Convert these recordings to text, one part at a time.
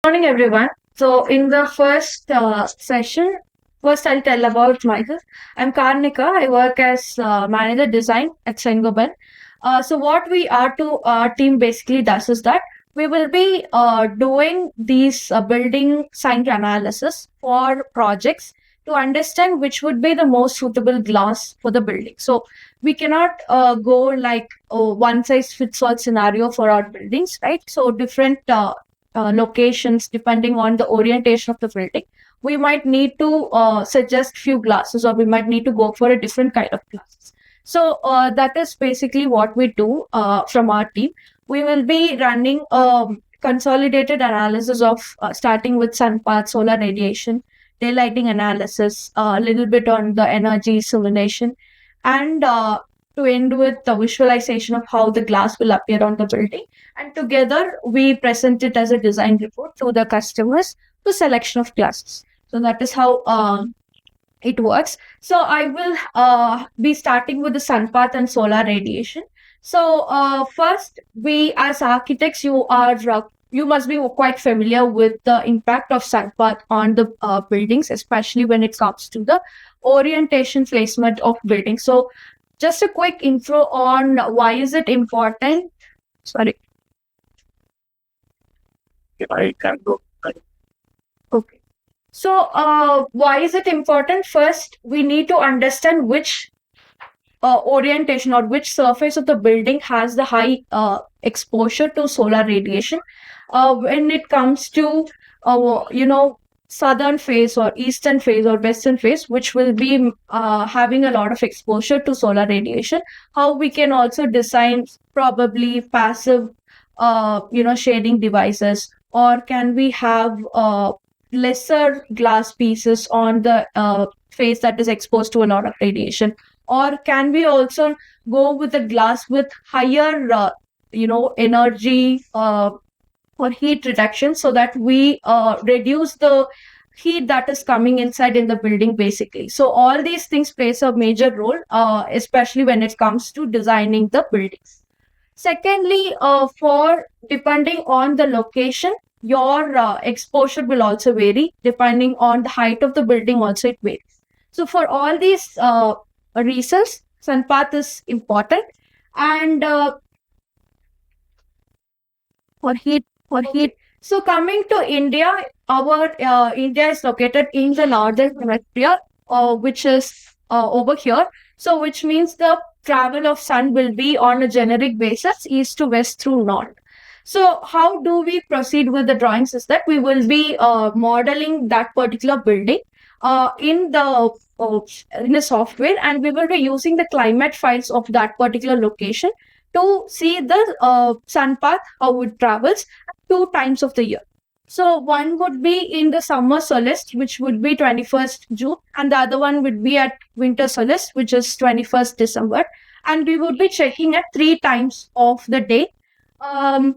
Morning, everyone. So, in the first session, first I'll tell about myself. I'm Karnika. I work as manager design at Saint-Gobain. So, what we are to our team basically does is that we will be doing these building site analysis for projects to understand which would be the most suitable glass for the building. So, we cannot go like one size fits all scenario for our buildings, right? So, different locations depending on the orientation of the building, we might need to suggest few glasses, or we might need to go for a different kind of glasses. So that is basically what we do from our team. We will be running consolidated analysis of starting with sun path, solar radiation, daylighting analysis, a little bit on the energy simulation, and to end with the visualization of how the glass will appear on the building. And together we present it as a design report to the customers to selection of classes. So that is how it works. So I will be starting with the sun path and solar radiation. So first, we as architects, you must be quite familiar with the impact of sun path on the buildings, especially when it comes to the orientation placement of buildings. So just a quick intro on why is it important. Sorry. I can go. Okay. So, why is it important? First, we need to understand which orientation or which surface of the building has the high exposure to solar radiation. When it comes to, southern face or eastern face or western face, which will be having a lot of exposure to solar radiation, how we can also design probably passive, shading devices, or can we have lesser glass pieces on the face that is exposed to a lot of radiation, or can we also go with a glass with higher energy or heat reduction, so that we reduce the heat that is coming inside in the building basically. So all these things plays a major role, especially when it comes to designing the buildings. Secondly, for depending on the location, your exposure will also vary depending on the height of the building. Also, it varies. So for all these reasons, sun path is important, and for heat. So coming to India, our India is located in the northern hemisphere, which is over here. So which means the travel of sun will be on a generic basis, east to west through north. So how do we proceed with the drawings is that we will be modeling that particular building in the in the software, and we will be using the climate files of that particular location to see the sun path, how it travels two times of the year. So one would be in the summer solstice, which would be 21st June, and the other one would be at winter solstice, which is 21st December. And we would be checking at three times of the day.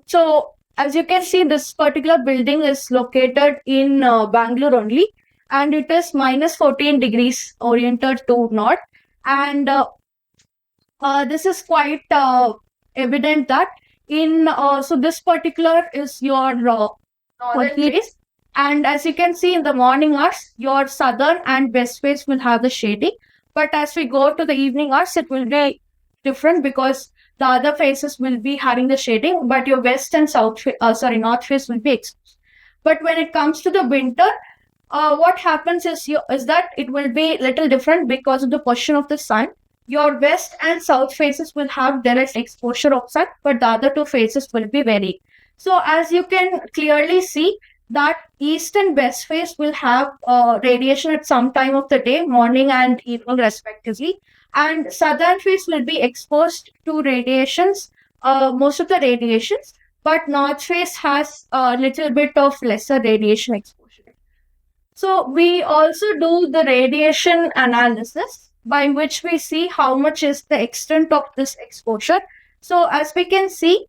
So as you can see, this particular building is located in Bangalore only, and it is minus 14 degrees oriented to north. And this is quite evident that in so this particular is your northern face, and as you can see in the morning hours, your southern and west face will have the shading, but as we go to the evening hours, it will be different because the other faces will be having the shading, but your west and north face will be exposed. But when it comes to the winter, what happens is that it will be little different because of the position of the sun. Your west and south faces will have direct exposure of sun, but the other two faces will be varying. So as you can clearly see, that east and west face will have radiation at some time of the day, morning and evening respectively, and southern face will be exposed to radiations, most of the radiations, but north face has a little bit of lesser radiation exposure. So we also do the radiation analysis, by which we see how much is the extent of this exposure. So as we can see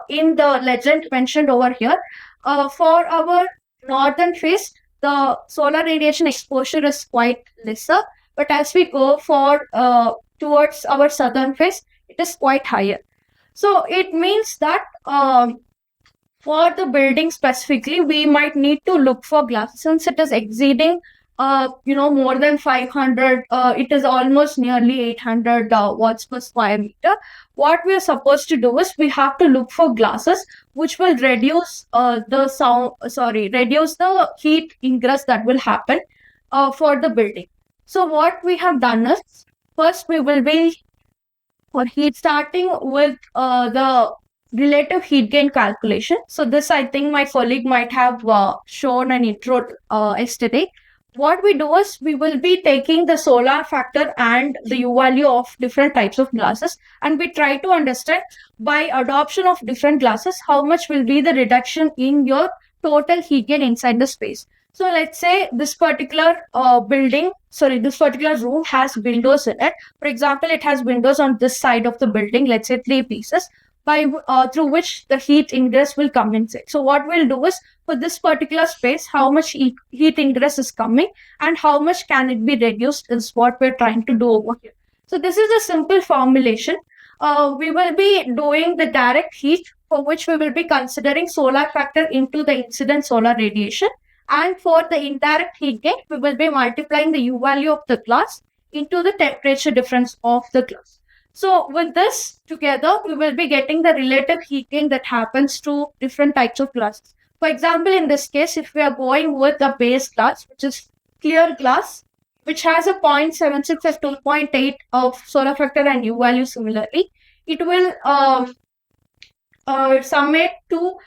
in the legend mentioned over here, for our northern face, the solar radiation exposure is quite lesser, but as we go for towards our southern face, it is quite higher. So it means that For the building specifically, we might need to look for glass since it is exceeding more than 500, it is almost nearly 800 watts per square meter. What we are supposed to do is we have to look for glasses which will reduce reduce the heat ingress that will happen for the building. So what we have done is, first we will be for heat starting with the relative heat gain calculation. So this, I think my colleague might have shown an intro yesterday. What we do is we will be taking the solar factor and the U value of different types of glasses, and we try to understand by adoption of different glasses how much will be the reduction in your total heat gain inside the space. So let's say this particular this particular room has windows in it. For example, it has windows on this side of the building, let's say 3 pieces, by through which the heat ingress will come inside. So what we'll do is, for this particular space, how much heat ingress is coming and how much can it be reduced is what we're trying to do over here. So this is a simple formulation. We will be doing the direct heat, for which we will be considering solar factor into the incident solar radiation. And for the indirect heat gain, we will be multiplying the U value of the glass into the temperature difference of the glass. So with this together, we will be getting the relative heat gain that happens to different types of glasses. For example, in this case, if we are going with a base glass, which is clear glass, which has a 0.76 or 2.8 of solar factor and U value similarly, it will summate to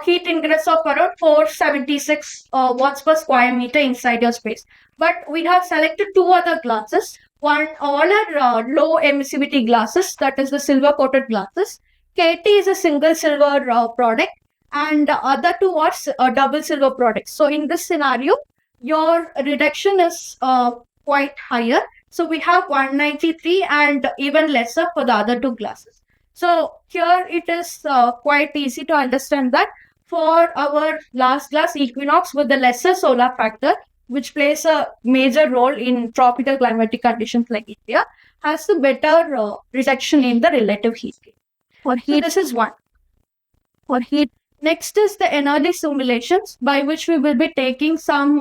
heat ingress of around 476 watts per square meter inside your space. But we have selected two other glasses. One, all are low emissivity glasses, that is the silver coated glasses. KT is a single silver product, and the other two are double silver products. So in this scenario, your reduction is quite higher. So we have 193 and even lesser for the other two glasses. So here it is quite easy to understand that for our last glass Equinox with the lesser solar factor, which plays a major role in tropical climatic conditions like India, has the better reduction in the relative heat gain. For heat, so this is one. For heat, next is the energy simulations, by which we will be taking some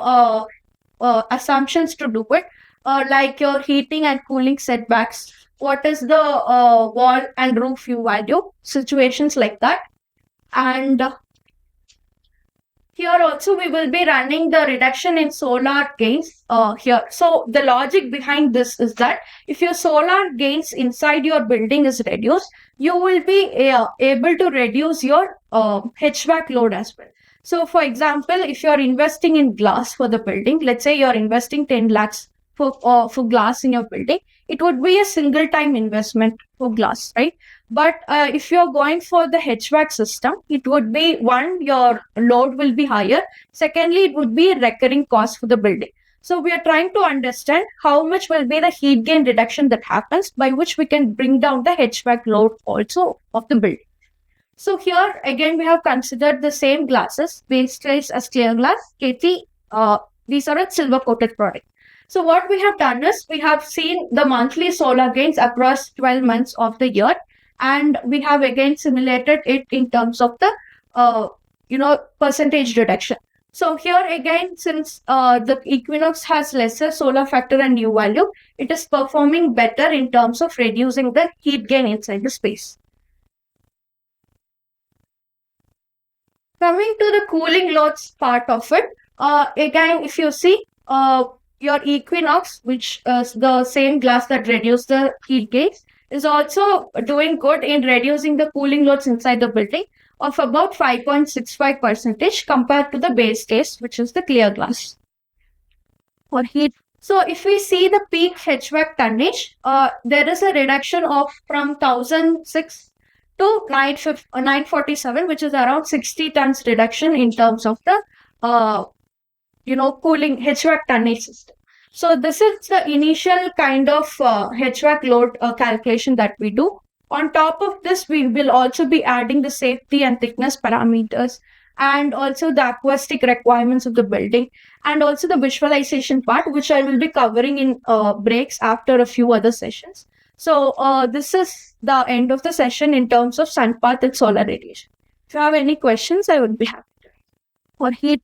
assumptions to do it, like your heating and cooling setbacks. What is the wall and roof U value, situations like that. And here also we will be running the reduction in solar gains here. So the logic behind this is that if your solar gains inside your building is reduced, you will be able to reduce your HVAC load as well. So for example, if you're investing in glass for the building, let's say you're investing 10 lakhs for glass in your building, it would be a single time investment for glass, right? But if you're going for the HVAC system, it would be, one, your load will be higher. Secondly, it would be a recurring cost for the building. So we are trying to understand how much will be the heat gain reduction that happens, by which we can bring down the HVAC load also of the building. So here again, we have considered the same glasses, base glass as clear glass, KT. These are a silver coated product. So what we have done is we have seen the monthly solar gains across 12 months of the year, and we have again simulated it in terms of the percentage reduction. So here again, since the Equinox has lesser solar factor and U value, it is performing better in terms of reducing the heat gain inside the space. Coming to the cooling loads part of it, again, if you see, your Equinox, which is the same glass that reduces the heat gains, is also doing good in reducing the cooling loads inside the building of about 5.65% compared to the base case, which is the clear glass. For heat, so if we see the peak HVAC tonnage, there is a reduction of from 1006 to 947, which is around 60 tons reduction in terms of the cooling HVAC tonnage system. So this is the initial kind of HVAC load calculation that we do. On top of this, we will also be adding the safety and thickness parameters, and also the acoustic requirements of the building, and also the visualization part, which I will be covering in breaks after a few other sessions. So this is the end of the session in terms of sun path and solar radiation. If you have any questions, I would be happy. For heat.